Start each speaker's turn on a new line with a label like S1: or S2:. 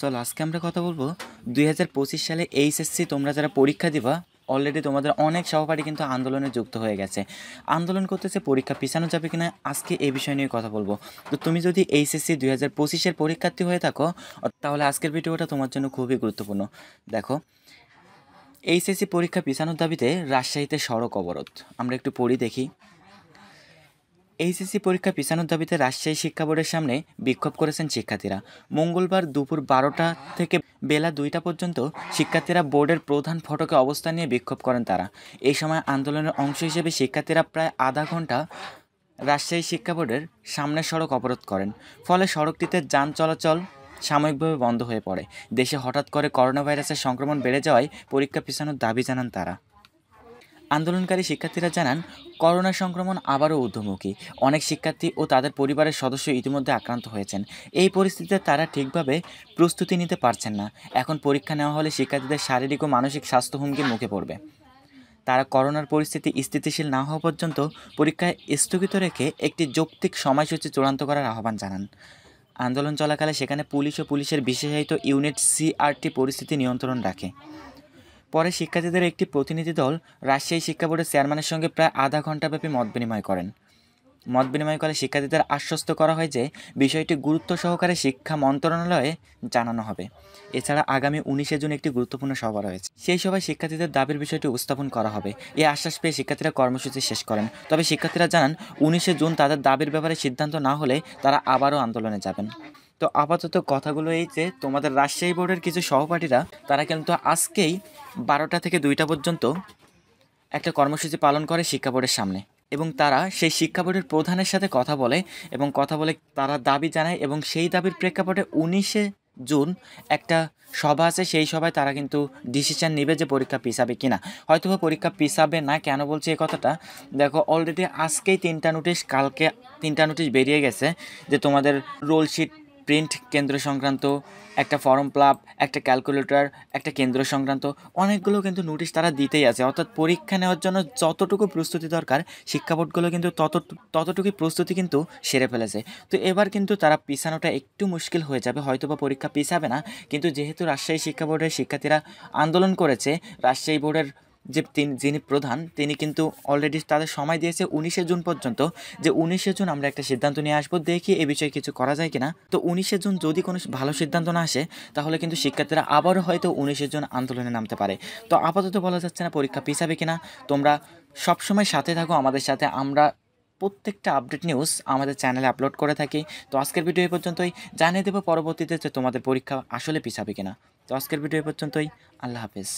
S1: চলো আজকে আমরা কথা বলবো 2025 সালে এইচএসসি তোমরা যারা পরীক্ষা দিবা অলরেডি তোমাদের অনেক সহপাঠী কিন্তু আন্দোলনে যুক্ত হয়ে গেছে। আন্দোলন করতেছে পরীক্ষা পিছানো যাবে কিনা, আজকে এই বিষয় নিয়ে কথা বলবো। তো তুমি যদি এইচএসসি 2025-এর পরীক্ষার্থী হয়ে থাকো তাহলে আজকের ভিডিওটা তোমার জন্য খুবই গুরুত্বপূর্ণ। দেখো, এইচএসসি পরীক্ষা পিছানোর দাবিতে রাজশাহীতে সড়ক অবরোধ। আমরা একটু পড়ি দেখি। এইচএসসি পরীক্ষা পিছানোর দাবিতে রাজশাহী শিক্ষা বোর্ডের সামনে বিক্ষোভ করেছেন শিক্ষার্থীরা। মঙ্গলবার দুপুর 12টা থেকে বেলা 2টা পর্যন্ত শিক্ষার্থীরা বোর্ডের প্রধান ফটকে অবস্থান নিয়ে বিক্ষোভ করেন তারা। এই সময় আন্দোলনের অংশ হিসেবে শিক্ষার্থীরা প্রায় আধা ঘন্টা রাজশাহী শিক্ষা বোর্ডের সামনের সড়ক অবরোধ করেন। ফলে সড়কটিতে যান চলাচল সাময়িকভাবে বন্ধ হয়ে পড়ে। দেশে হঠাৎ করে করোনা ভাইরাসের সংক্রমণ বেড়ে যাওয়ায় পরীক্ষা পিছানোর দাবি জানান তারা। আন্দোলনকারী শিক্ষার্থীরা জানান, করোনা সংক্রমণ আবারও ঊর্ধ্বমুখী। অনেক শিক্ষার্থী ও তাদের পরিবারের সদস্য ইতিমধ্যে আক্রান্ত হয়েছেন। এই পরিস্থিতিতে তারা ঠিকভাবে প্রস্তুতি নিতে পারছেন না। এখন পরীক্ষা নেওয়া হলে শিক্ষার্থীদের শারীরিক ও মানসিক স্বাস্থ্য হুমকির মুখে পড়বে। তারা করোনার পরিস্থিতি স্থিতিশীল না হওয়া পর্যন্ত পরীক্ষায় স্থগিত রেখে একটি যৌক্তিক সময়সূচি চূড়ান্ত করার আহ্বান জানান। আন্দোলন চলাকালে সেখানে পুলিশ ও পুলিশের বিশেষায়িত ইউনিট সিআরটি পরিস্থিতি নিয়ন্ত্রণ রাখে। পরে শিক্ষার্থীদের একটি প্রতিনিধি দল রাজশাহী শিক্ষা বোর্ডের চেয়ারম্যানের সঙ্গে প্রায় আধা ঘণ্টাব্যাপী মত বিনিময় করেন। মত বিনিময়কালে শিক্ষার্থীদের আশ্বস্ত করা হয় যে বিষয়টি গুরুত্ব সহকারে শিক্ষা মন্ত্রণালয়ে জানানো হবে। এছাড়া আগামী 19শে জুন একটি গুরুত্বপূর্ণ সভা রয়েছে। সেই সভায় শিক্ষার্থীদের দাবির বিষয়টি উপস্থাপন করা হবে। এই আশ্বাস পেয়ে শিক্ষার্থীরা কর্মসূচি শেষ করেন। তবে শিক্ষার্থীরা জানান, 19শে জুন তাদের দাবির ব্যাপারে সিদ্ধান্ত না হলে তারা আবারও আন্দোলনে যাবেন। তো আপাতত কথাগুলো এই যে তোমাদের রাজশাহী বোর্ডের কিছু সহপাঠীরা তারা কিন্তু আজকেই 12টা থেকে 2টা পর্যন্ত একটা কর্মসূচি পালন করে শিক্ষা বোর্ডের সামনে, এবং তারা সেই শিক্ষা বোর্ডের প্রধানের সাথে কথা বলে তারা দাবি জানায়, এবং সেই দাবির প্রেক্ষাপটে 19শে জুন একটা সভা আছে। সেই সভায় তারা কিন্তু ডিসিশন নেবে যে পরীক্ষা পিছাবে কিনা। হয়তোবা পরীক্ষা পিছাবে না। কেন বলছি এই কথাটা, দেখো অলরেডি আজকেই 3টা নোটিশ, কালকে 3টা নোটিশ বেরিয়ে গেছে যে তোমাদের রোল শিট প্রিন্ট কেন্দ্র সংক্রান্ত, একটা ফর্ম প্লাপ, একটা ক্যালকুলেটর, একটা কেন্দ্র সংক্রান্ত অনেকগুলো কিন্তু নোটিশ তারা দিতেই আছে। অর্থাৎ পরীক্ষা নেওয়ার জন্য যতটুকু প্রস্তুতি দরকার শিক্ষা বোর্ডগুলো কিন্তু ততটুকুই প্রস্তুতি কিন্তু সেরে ফেলেছে। তো এবার কিন্তু তারা পিছানোটা একটু মুশকিল হয়ে যাবে। হয়তোবা পরীক্ষা পিছাবে না, কিন্তু যেহেতু রাজশাহী শিক্ষা বোর্ডের শিক্ষার্থীরা আন্দোলন করেছে, রাজশাহী বোর্ডের যিনি প্রধান তিনি কিন্তু অলরেডি তাদের সময় দিয়েছে 19শে জুন পর্যন্ত, যে 19শে জুন আমরা একটা সিদ্ধান্ত নিয়ে আসবো, দেখি এ বিষয়ে কিছু করা যায় কিনা। তো 19শে জুন যদি কোনো ভালো সিদ্ধান্ত না আসে তাহলে কিন্তু শিক্ষার্থীরা আবারও হয়তো 19শে জুন আন্দোলনে নামতে পারে। তো আপাতত বলা যাচ্ছে না পরীক্ষা পিছাবে কিনা। তোমরা সবসময় সাথে থাকো আমাদের সাথে। আমরা প্রত্যেকটা আপডেট নিউজ আমাদের চ্যানেলে আপলোড করে থাকি। তো আজকের ভিডিও এই পর্যন্তই। জানিয়ে দেবো পরবর্তীতে যে তোমাদের পরীক্ষা আসলে পিছাবে কিনা। তো আজকের ভিডিও এই পর্যন্তই। আল্লাহ হাফেজ।